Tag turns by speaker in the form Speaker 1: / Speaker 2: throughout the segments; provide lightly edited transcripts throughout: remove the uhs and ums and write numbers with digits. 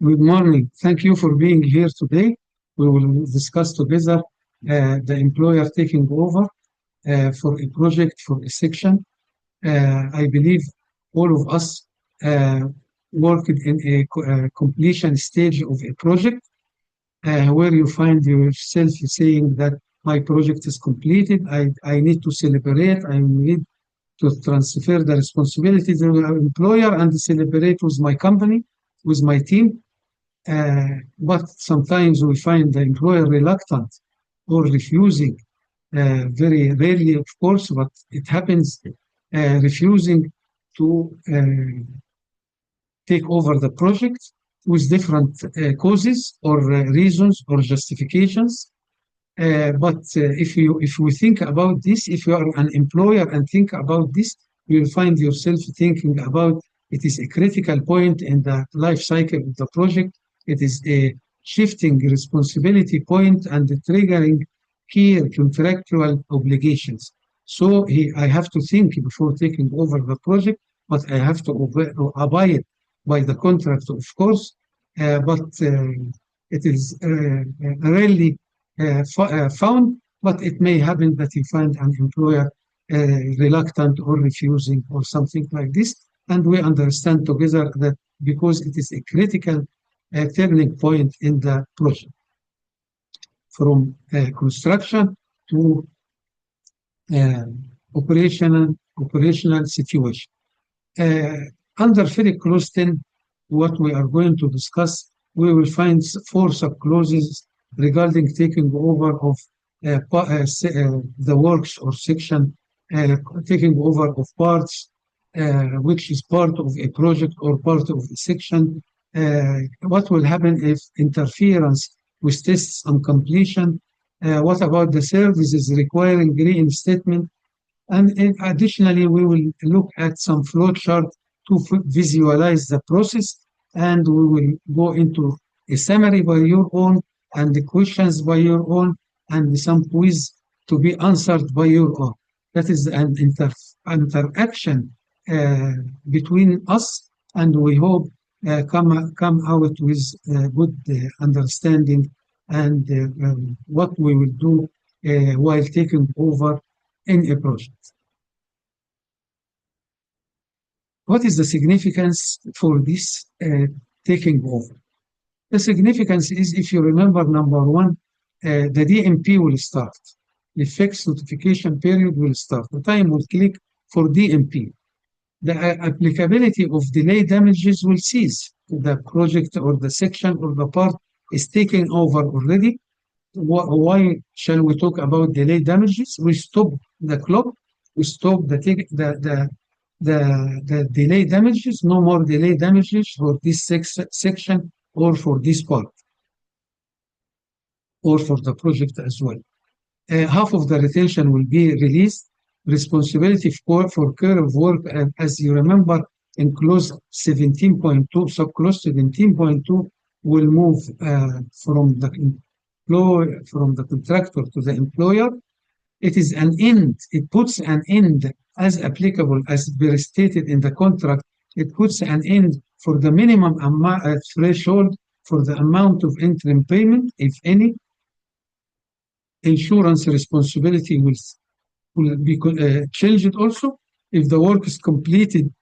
Speaker 1: Good morning. Thank you for being here today. We will discuss together the employer taking over for a project, for a section. I believe all of us worked in a completion stage of a project where you find yourself saying that my project is completed. I need to celebrate. I need to transfer the responsibility to the employer and celebrate with my company, with my team. But sometimes we find the employer reluctant or refusing, very rarely, of course, but it happens, refusing to take over the project with different causes or reasons or justifications. But if we think about this, if you are an employer and think about this, you will find yourself thinking about it is a critical point in the life cycle of the project. It is a shifting responsibility point and triggering key contractual obligations. So I have to think before taking over the project, but I have to abide by the contract, of course. But it is rarely found, but it may happen that you find an employer reluctant or refusing or something like this. And we understand together that because it is a critical turning point in the project, from construction to operational situation. Under FIDIC Clause 10, what we are going to discuss, we will find 4 subclauses regarding taking over of the works or section, taking over of parts, which is part of a project or part of a section. What will happen if interference with tests on completion? What about the services requiring reinstatement? And additionally, we will look at some flow chart to visualize the process, and we will go into a summary by your own and the questions by your own and some quiz to be answered by your own. That is an interaction between us, and we hope come out with good understanding and what we will do while taking over in a project. What is the significance for this taking over? The significance is, if you remember, number 1, the DMP will start. The fixed notification period will start. The time will click for DMP. The applicability of delay damages will cease. The project or the section or the part is taken over already. Why shall we talk about delay damages? We stop the clock. We stop the delay damages. No more delay damages for this section or for this part or for the project as well. Half of the retention will be released. Responsibility for care of work, as you remember, in clause 17.2, subclause 17.2 will move from the contractor to the employer. It is an end. It puts an end as applicable as stated in the contract. It puts an end for the minimum threshold for the amount of interim payment, if any. Insurance responsibility will be changed also if the work is completed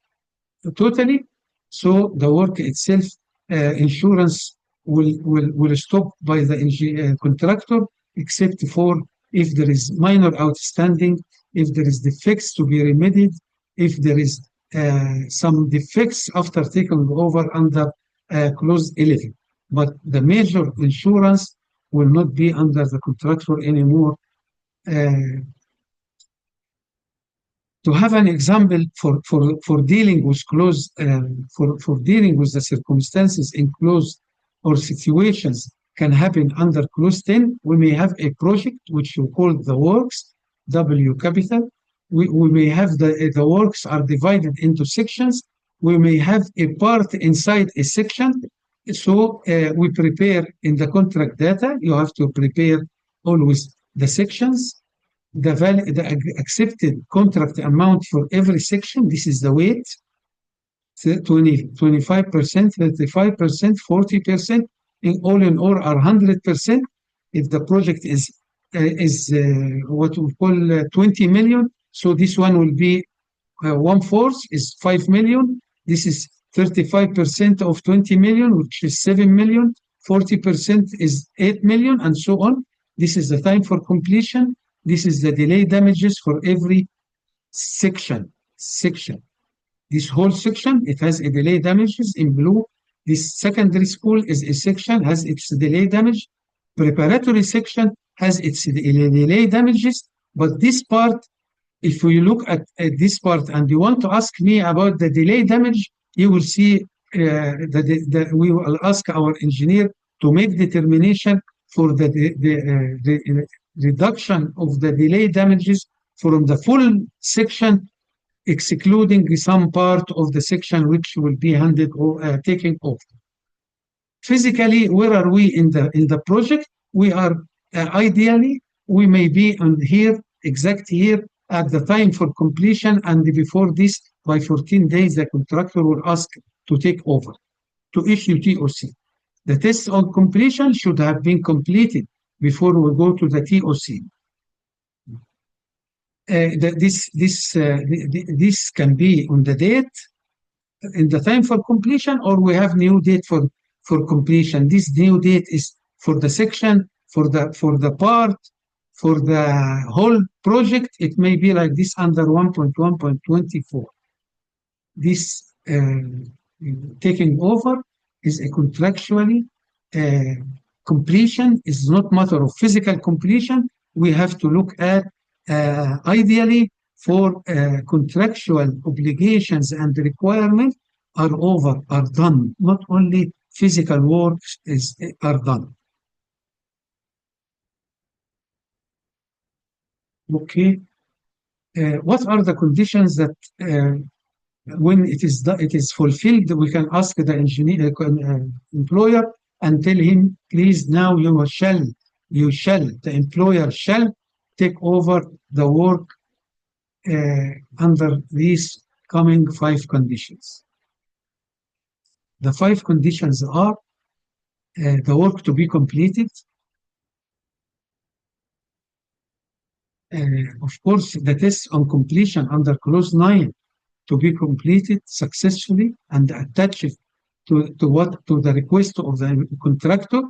Speaker 1: totally. So the work itself, insurance will stop by the contractor, except for if there is minor outstanding, if there is defects to be remedied, if there is some defects after taking over under clause 11. But the major insurance will not be under the contractor anymore. To have an example for dealing with clause, for dealing with the circumstances in clause or situations can happen under clause 10, we may have a project which you call the works, W capital. We may have the works are divided into sections. We may have a part inside a section. So we prepare in the contract data, you have to prepare always the sections, the accepted contract amount for every section. This is the weight. 25%, 35%, 40%, in all are 100%. If the project is what we call 20 million, so this one will be one fourth is 5 million. This is 35% of 20 million, which is 7 million. 40% is 8 million, and so on. This is the time for completion. This is the delay damages for every section. This whole section, it has a delay damages in blue. This secondary school is a section, has its delay damage. Preparatory section has its delay damages. But this part, if we look at this part and you want to ask me about the delay damage, you will see that we will ask our engineer to make determination for the reduction of the delay damages from the full section, excluding some part of the section which will be handed or taken off. Physically, where are we in the project? We are ideally, we may be on here, exact here, at the time for completion, and before this, by 14 days, the contractor will ask to take over, to issue TOC. The tests on completion should have been completed before we go to the TOC. This can be on the date, in the time for completion, or we have new date for completion. This new date is for the section, for the part, for the whole project. It may be like this under 1.1.24. This taking over is a contractually completion, is not matter of physical completion. We have to look at ideally for contractual obligations and requirements are over, are done, not only physical work are done. Okay, what are the conditions that when it is fulfilled, we can ask the engineer, employer, and tell him, please now the employer shall take over the work under these coming 5 conditions. The 5 conditions are the work to be completed. Of course, the test on completion under clause 9 to be completed successfully and attached to the request of the contractor.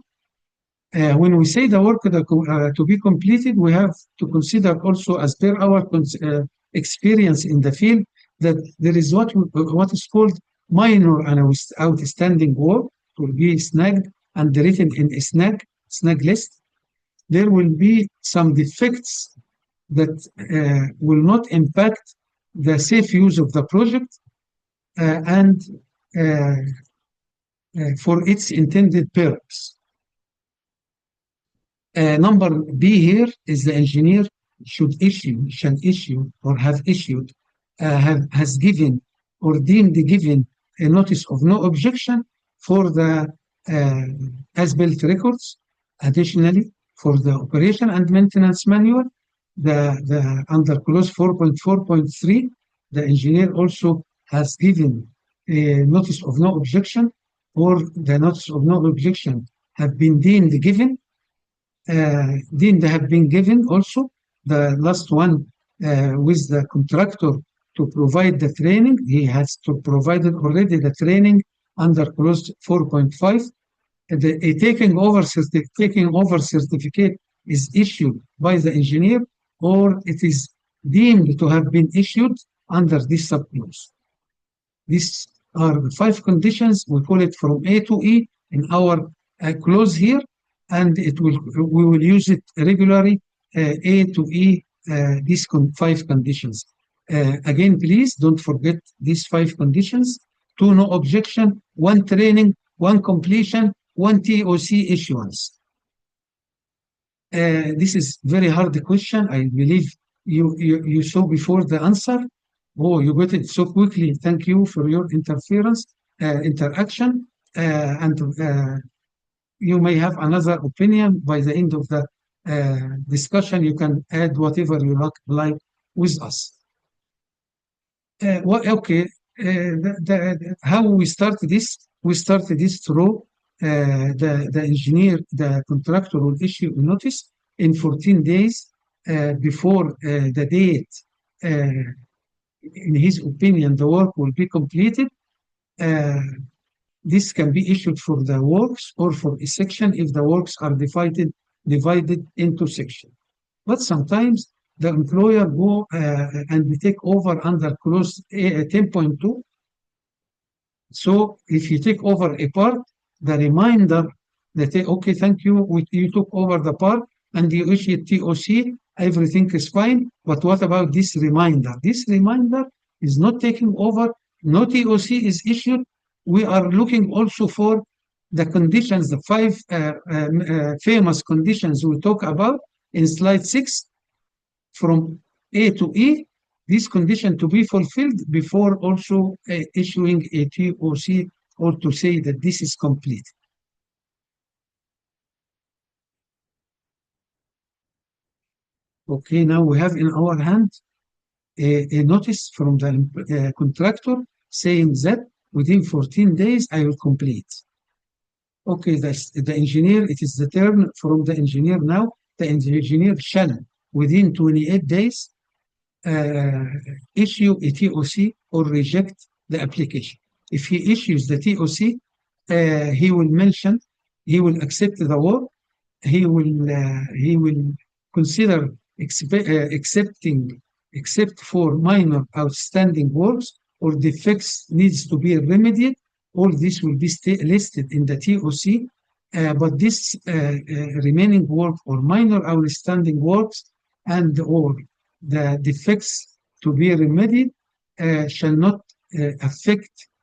Speaker 1: When we say the work to be completed, we have to consider also, as per our experience in the field, that there is what is called minor and outstanding work will be snagged and written in a snag list. There will be some defects that will not impact the safe use of the project and for its intended purpose. Number B here is the engineer shall issue or have issued, has given or deemed given a notice of no objection for the as-built records. Additionally, for the operation and maintenance manual, the under clause 4.4.3, the engineer also has given a notice of no objection, or the notice of no objection have been deemed have been given also. The last one with the contractor to provide the training, he has to provide already the training under clause 4.5. A taking over certificate is issued by the engineer, or it is deemed to have been issued under this subclause. These are the 5 conditions. We call it from A to E in our clause here, and we will use it regularly, A to E, these 5 conditions. Again, please don't forget these 5 conditions: 2 no objection, 1 training, 1 completion, 1 TOC issuance. This is very hard question. I believe you saw before the answer. Oh, you got it so quickly. Thank you for your interaction. And you may have another opinion by the end of the discussion. You can add whatever you like with us. Okay, how we start this? We start this through the engineer, the contractor will issue a notice in 14 days before the date. In his opinion, the work will be completed. Uh, this can be issued for the works or for a section if the works are divided into sections. But sometimes the employer go and take over under clause 10.2. So if you take over a part, the reminder that, okay, thank you, you took over the part and you issued TOC, everything is fine. But what about this reminder? This reminder is not taking over, no TOC is issued. We are looking also for the conditions, the five famous conditions we talk about in slide 6, from A to E, this condition to be fulfilled before also issuing a TOC or to say that this is complete. Okay, now we have in our hand a notice from the contractor saying that within 14 days I will complete. Okay, the engineer, it is the term from the engineer now. The engineer shall, within 28 days, issue a TOC or reject the application. If he issues the TOC, he will mention, he will accept the work, he will consider accepting except for minor outstanding works or defects needs to be remedied. All this will be listed in the TOC, but this remaining work or minor outstanding works and or the defects to be remedied shall not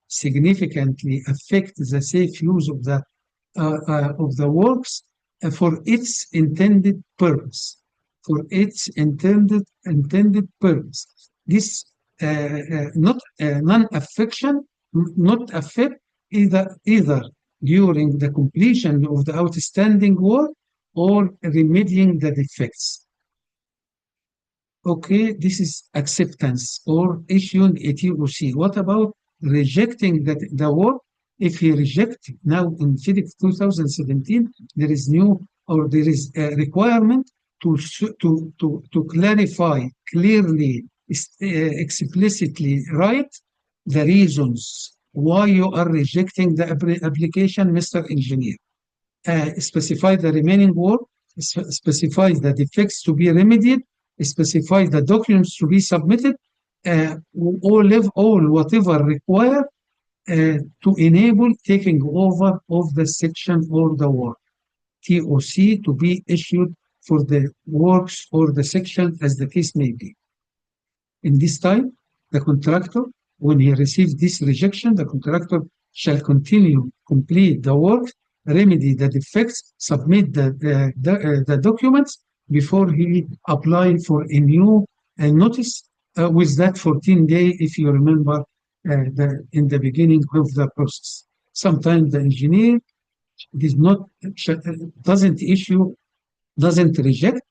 Speaker 1: significantly affect the safe use of the works for its intended purpose. For its intended purpose. This non-affection not affect either during the completion of the outstanding work or remedying the defects. Okay, this is acceptance or issuing a TOC. What about rejecting the work? If he rejects, now in FIDIC 2017, there is a requirement to clarify clearly, explicitly write the reasons why you are rejecting the application, Mr. Engineer. Specify the remaining work, specify the defects to be remedied, specify the documents to be submitted, all whatever required to enable taking over of the section or the work. TOC to be issued for the works or the section as the case may be. In this time, the contractor, when he receives this rejection, the contractor shall continue, complete the work, remedy the defects, submit the documents before he apply for a new notice with that 14-day, if you remember, in the beginning of the process. Sometimes the engineer doesn't reject.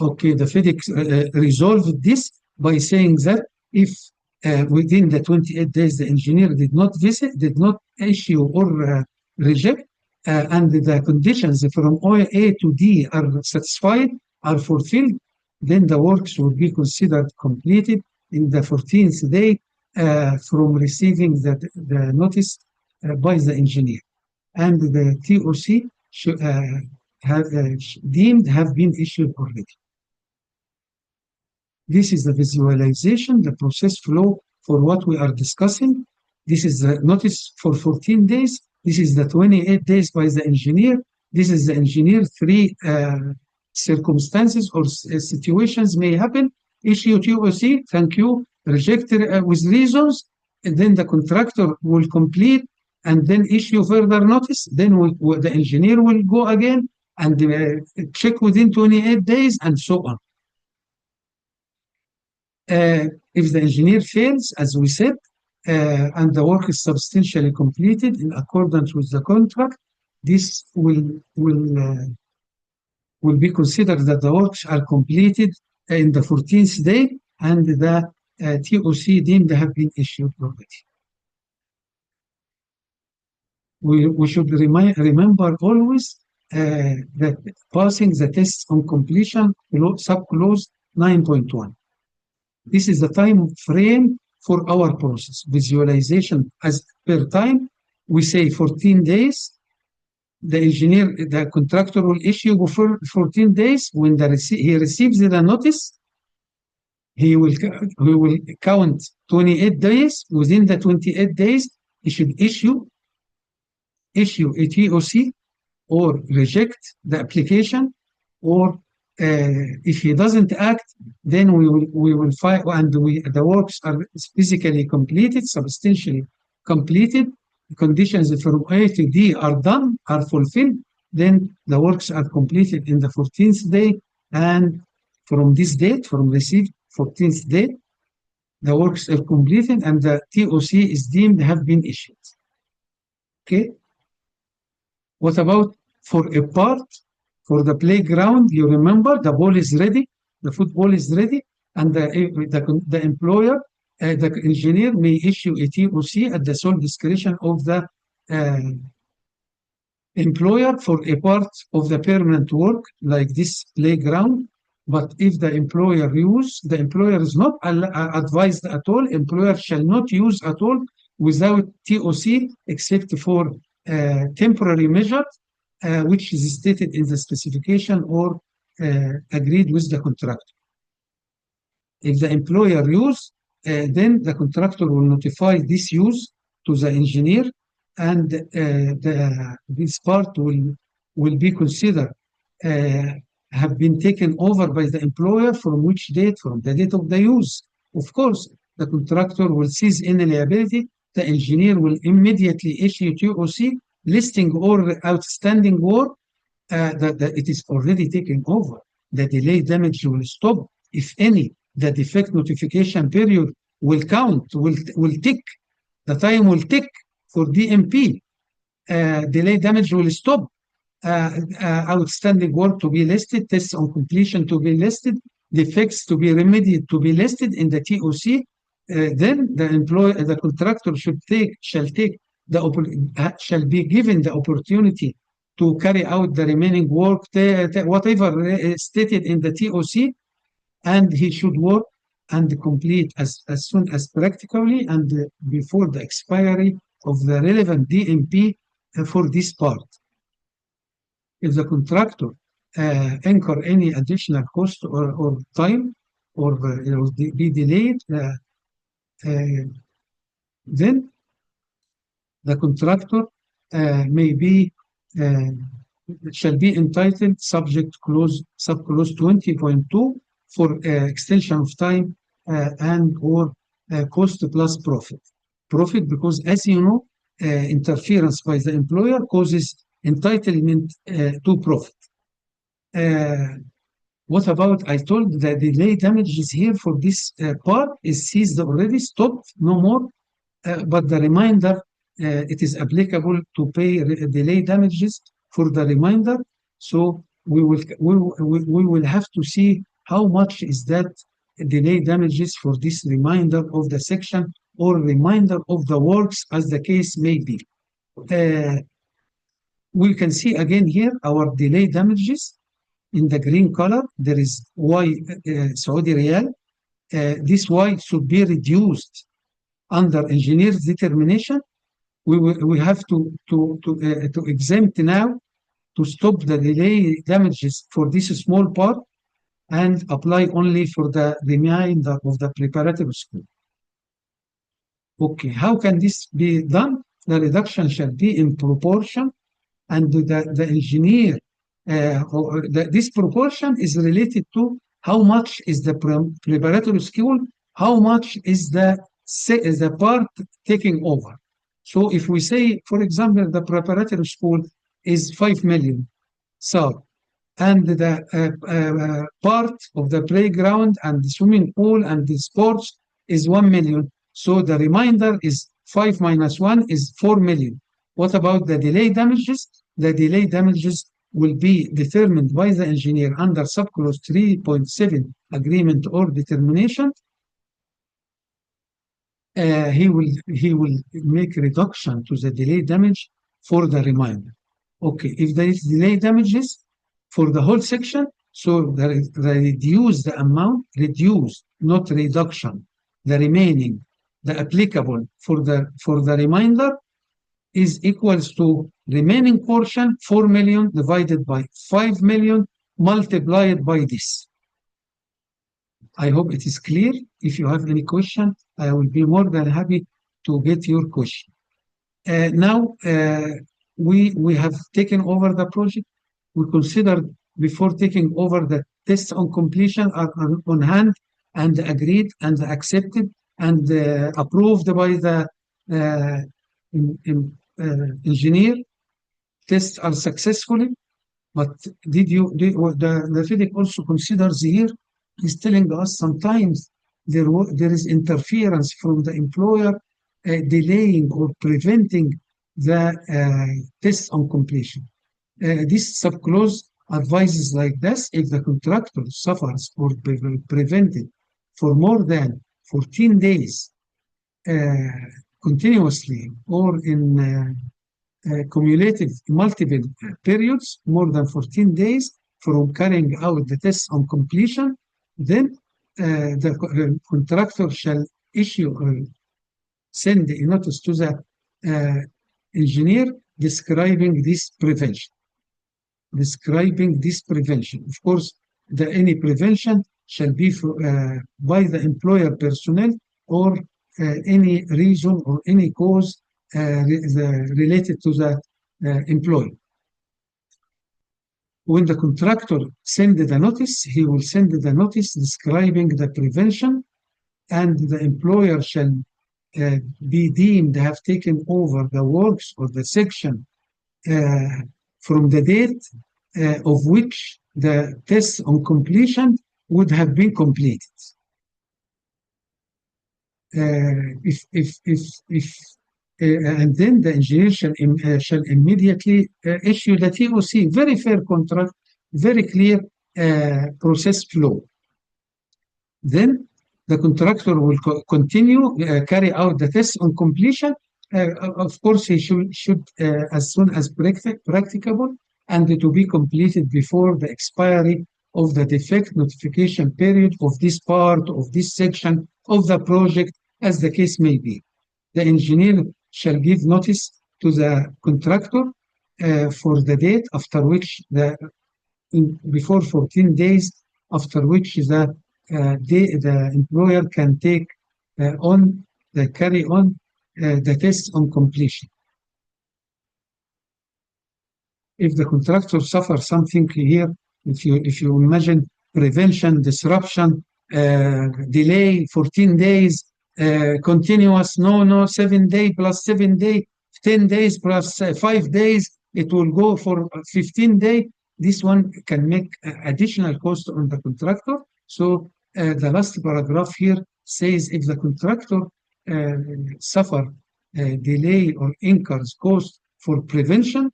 Speaker 1: Okay, the FIDIC resolved this by saying that if within the 28 days the engineer did not issue or reject, and the conditions from A to D are satisfied, are fulfilled, then the works will be considered completed in the 14th day from receiving the notice by the engineer. And the TOC should deemed have been issued already. This is the visualization, the process flow for what we are discussing. This is the notice for 14 days. This is the 28 days by the engineer. This is the engineer. Three circumstances or situations may happen. Issue TOC, thank you, reject with reasons, and then the contractor will complete and then issue further notice. Then the engineer will go again and check within 28 days and so on. If the engineer fails, as we said, and the work is substantially completed in accordance with the contract, this will be considered that the works are completed in the 14th day and the TOC deemed have been issued already. we should remember always that passing the tests on completion subclause 9.1. This is the time frame for our process. Visualization as per time, we say 14 days. The contractor will issue for 14 days. When he receives the notice, he will count 28 days. Within the 28 days, he should issue a TOC or reject the application, or if he doesn't act, then we will file, and the works are physically completed, substantially completed, the conditions from A to D are done, are fulfilled, then the works are completed in the 14th day, and from this date, from received 14th day, the works are completed and the TOC is deemed have been issued. Okay. What about for a part, for the playground? You remember the ball is ready, the football is ready, and the employer, the engineer may issue a TOC at the sole discretion of the employer for a part of the permanent work like this playground. But if the employer is not advised at all, employer shall not use at all without TOC except for temporary measure, which is stated in the specification or agreed with the contractor. If the employer use, then the contractor will notify this use to the engineer, and this part will be considered have been taken over by the employer from which date? From the date of the use. Of course, the contractor will cease any liability. The engineer will immediately issue TOC listing all outstanding work that it is already taken over. The delay damage will stop. If any, the defect notification period will count, will tick. The time will tick for DMP. Delay damage will stop. Outstanding work to be listed, tests on completion to be listed, defects to be remedied to be listed in the TOC. Then the contractor shall be given the opportunity to carry out the remaining work, whatever stated in the TOC, and he should work and complete as soon as practically and before the expiry of the relevant DMP for this part. If the contractor incur any additional cost or time or be delayed, then the contractor shall be entitled subject subclause 20.2 for extension of time and or cost plus profit. Profit because, as you know, interference by the employer causes entitlement to profit. What about, I told the delay damages here for this part is ceased already, stopped, no more, but the remainder, it is applicable to pay delay damages for the remainder. So we will have to see how much is that delay damages for this remainder of the section or remainder of the works as the case may be. We can see again here our delay damages in the green color. There is Y Saudi Riyal. This Y should be reduced under engineer's determination. We have to exempt now to stop the delay damages for this small part and apply only for the remainder of the preparatory school. Okay, how can this be done? The reduction shall be in proportion, and the engineer, this proportion is related to how much is the preparatory school, how much is the part taking over. So if we say, for example, the preparatory school is 5 million, so, and the part of the playground and the swimming pool and the sports is 1 million, so the remainder is 5 minus 1 is 4 million. What about the delay damages? The delay damages will be determined by the engineer under subclause 3.7 agreement or determination. He will make reduction to the delay damage for the remainder. Okay, if there is delay damages for the whole section, so the reduce the amount, reduce, not reduction, the remaining, the applicable for the remainder is equals to remaining portion 4 million divided by 5 million multiplied by this. I hope it is clear. If you have any question, I will be more than happy to get your question. Now, we have taken over the project. We considered before taking over the tests on completion are on hand and agreed and accepted and approved by the engineer. Tests are successfully, but the FIDIC also considers here, is telling us sometimes there is interference from the employer delaying or preventing the tests on completion. This subclause advises like this: if the contractor suffers or prevented for more than 14 days continuously or in cumulative multiple periods, more than 14 days from carrying out the tests on completion, then the contractor shall issue or send a notice to the engineer describing this prevention. Of course, any prevention shall be by the employer personnel or any reason or any cause related to the employee. When the contractor sends the notice, he will send the notice describing the prevention, and the employer shall be deemed to have taken over the works or the section from the date of which the test on completion would have been completed. And then the engineer shall immediately issue the TOC, very fair contract, very clear process flow. Then the contractor will continue, carry out the test on completion. Of course, he should as soon as practicable, and to be completed before the expiry of the defect notification period of this part of this section of the project, as the case may be. The engineer shall give notice to the contractor for the date after which before 14 days after which the employer can take carry on the test on completion. If the contractor suffers something here, if you imagine prevention, disruption, delay, 14 days, continuous, 7 days plus 7 days, 10 days plus 5 days, it will go for 15 days. This one can make additional cost on the contractor. So the last paragraph here says if the contractor suffer delay or incurs cost for prevention,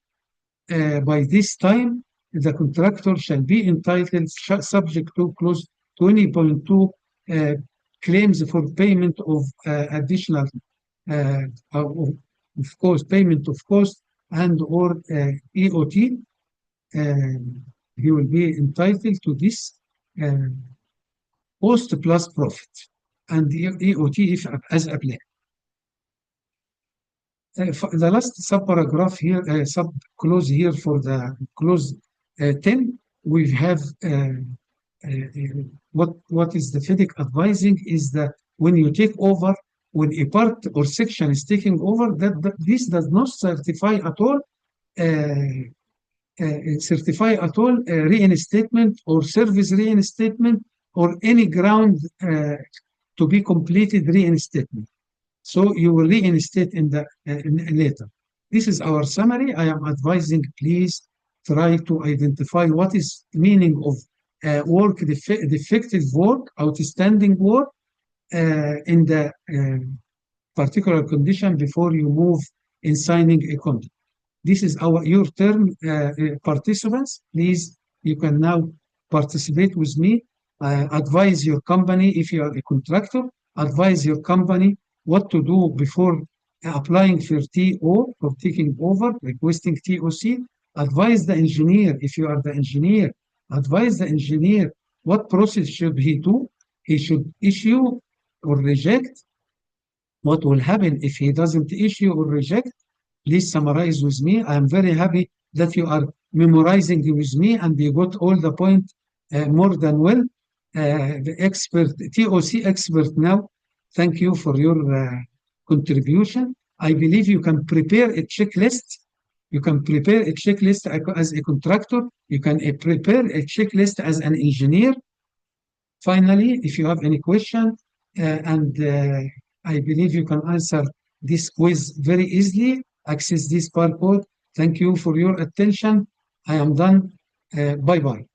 Speaker 1: by this time, the contractor shall be entitled, subject to clause 20.2, claims for payment of additional, of course, payment of cost and or EOT. He will be entitled to this cost plus profit and the EOT if as applicable. The last subparagraph here, sub-clause here for the clause 10, we have what is the FIDIC advising is that when you take over, when a part or section is taking over, that this does not certify at all reinstatement or service reinstatement or any ground to be completed reinstatement. So you will reinstate in later. This is our summary. I am advising, please try to identify what is meaning of work, defective work, outstanding work in the particular condition before you move in signing a contract. This is your term, participants. Please, you can now participate with me. Advise your company if you are a contractor. Advise your company what to do before applying for TO, for taking over, requesting TOC, advise the engineer, if you are the engineer, advise the engineer what process should he do. He should issue or reject. What will happen if he doesn't issue or reject? Please summarize with me. I am very happy that you are memorizing with me and you got all the point more than well. The expert, TOC expert now, thank you for your contribution. I believe you can prepare a checklist. You can prepare a checklist as a contractor. You can prepare a checklist as an engineer. Finally, if you have any question, and I believe you can answer this quiz very easily, access this barcode. Thank you for your attention. I am done. Bye-bye.